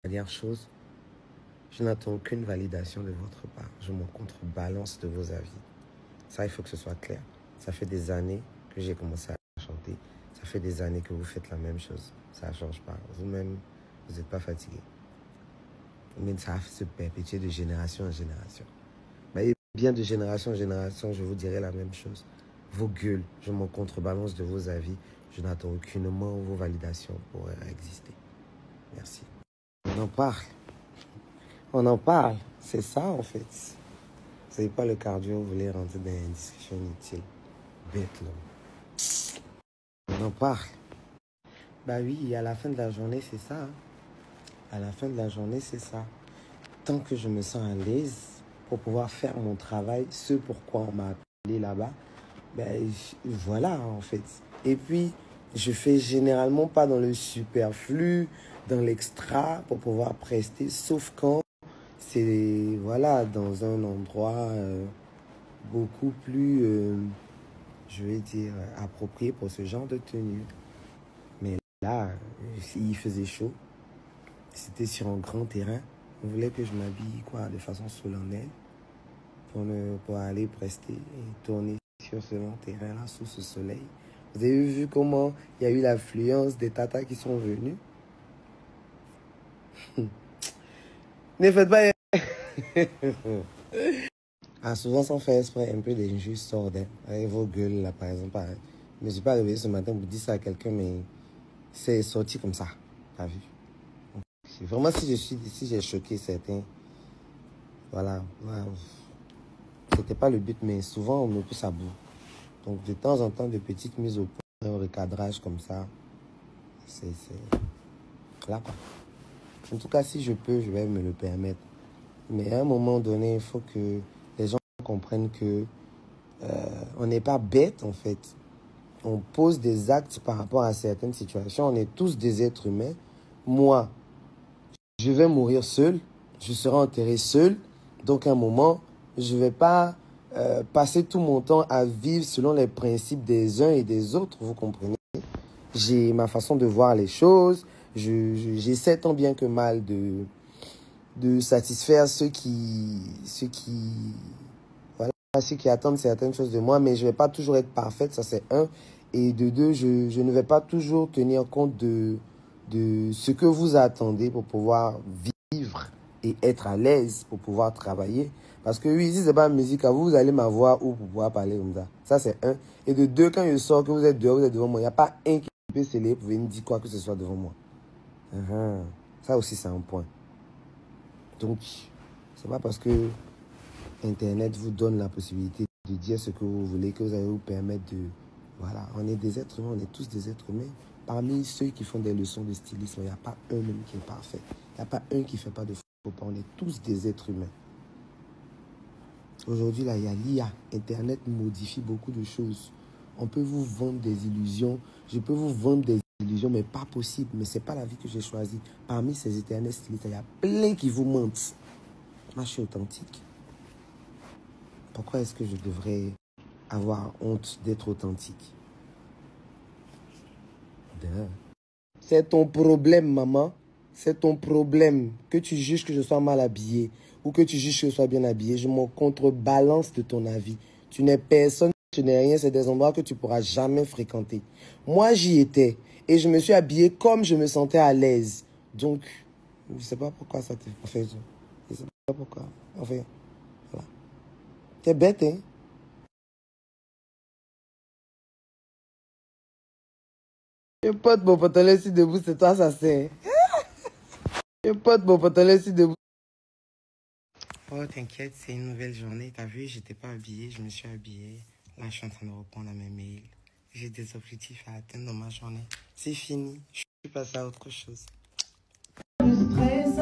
Dernière chose, je n'attends aucune validation de votre part. Je me contrebalance de vos avis. Ça, il faut que ce soit clair. Ça fait des années que j'ai commencé à chanter. Ça fait des années que vous faites la même chose. Ça ne change pas. Vous-même, vous n'êtes pas fatigué. Mais ça va se perpétuer de génération en génération. Mais bien de génération en génération, je vous dirai la même chose. Vos gueules, je m'en contrebalance de vos avis. Je n'attends aucunement vos validations pour exister. Merci. On en parle. On en parle. C'est ça, en fait. Vous savez pas le cardio, vous voulez rentrer dans une discussion inutile. Bête, là. On en parle. Bah oui, à la fin de la journée, c'est ça. À la fin de la journée, c'est ça. Tant que je me sens à l'aise pour pouvoir faire mon travail, ce pourquoi on m'a appelé là-bas, ben voilà, en fait. Et puis, je fais généralement pas dans le superflu, dans l'extra, pour pouvoir prester, sauf quand c'est, voilà, dans un endroit beaucoup plus, je vais dire, approprié pour ce genre de tenue. Mais là, il faisait chaud. C'était sur un grand terrain. On voulait que je m'habille quoi, de façon solennelle pour aller prester et tourner sur ce long terrain-là, sous ce soleil. Vous avez vu comment il y a eu l'affluence des tatas qui sont venus? Ne faites pas... Ah, souvent, sans faire exprès, un peu d'injures sortent. Avec vos gueules, là, par exemple. Je me suis pas réveillé ce matin pour dire ça à quelqu'un, mais c'est sorti comme ça. T'as vu? Vraiment, si j'ai choqué certains, voilà. C'était pas le but, mais souvent, on me pousse à bout. Donc, de temps en temps, de petites mises au point, un recadrage comme ça, c'est là, quoi. En tout cas, si je peux, je vais me le permettre. Mais à un moment donné, il faut que les gens comprennent que on n'est pas bête, en fait. On pose des actes par rapport à certaines situations. On est tous des êtres humains. Moi, je vais mourir seul. Je serai enterré seul. Donc, à un moment, je ne vais pas passer tout mon temps à vivre selon les principes des uns et des autres. Vous comprenez? J'ai ma façon de voir les choses. J'essaie tant bien que mal de satisfaire ceux qui attendent certaines choses de moi, mais je ne vais pas toujours être parfaite, ça c'est un. Et de deux, je ne vais pas toujours tenir compte de ce que vous attendez pour pouvoir vivre et être à l'aise pour pouvoir travailler. Parce que oui, si ce n'est pas musique à vous, vous allez m'avoir où pour pouvoir parler comme ça. Ça c'est un. Et de deux, quand je sors, que vous êtes dehors, vous êtes devant moi, il n'y a pas un qui peut sceller pour venir dire quoi que ce soit devant moi. Ça aussi c'est un point. Donc, c'est pas parce que Internet vous donne la possibilité de dire ce que vous voulez que vous allez vous permettre de... Voilà, on est des êtres humains, on est tous des êtres humains. Parmi ceux qui font des leçons de stylisme, il n'y a pas un même qui est parfait. Il n'y a pas un qui ne fait pas de faux pas. On est tous des êtres humains. Aujourd'hui, là, il y a l'IA. Internet modifie beaucoup de choses. On peut vous vendre des illusions. Je peux vous vendre des illusions, mais pas possible. Mais ce n'est pas la vie que j'ai choisie. Parmi ces éternels stylistes, il y a plein qui vous mentent. Moi, je suis authentique. Pourquoi est-ce que je devrais avoir honte d'être authentique? C'est ton problème, maman. C'est ton problème. Que tu juges que je sois mal habillé ou que tu juges que je sois bien habillé, je m'en contrebalance de ton avis. Tu n'es personne, tu n'es rien. C'est des endroits que tu ne pourras jamais fréquenter. Moi, j'y étais et je me suis habillé comme je me sentais à l'aise. Donc, je ne sais pas pourquoi ça te fait. Je ne sais pas pourquoi. Enfin, voilà. T'es bête, hein? Je pote mon pantalon ici debout, c'est toi, ça c'est. Je pote mon pantalon ici debout. Oh, t'inquiète, c'est une nouvelle journée. T'as vu, j'étais pas habillée, je me suis habillée. Là, je suis en train de répondre à mes mails. J'ai des objectifs à atteindre dans ma journée. C'est fini, je suis passée à autre chose. Le stress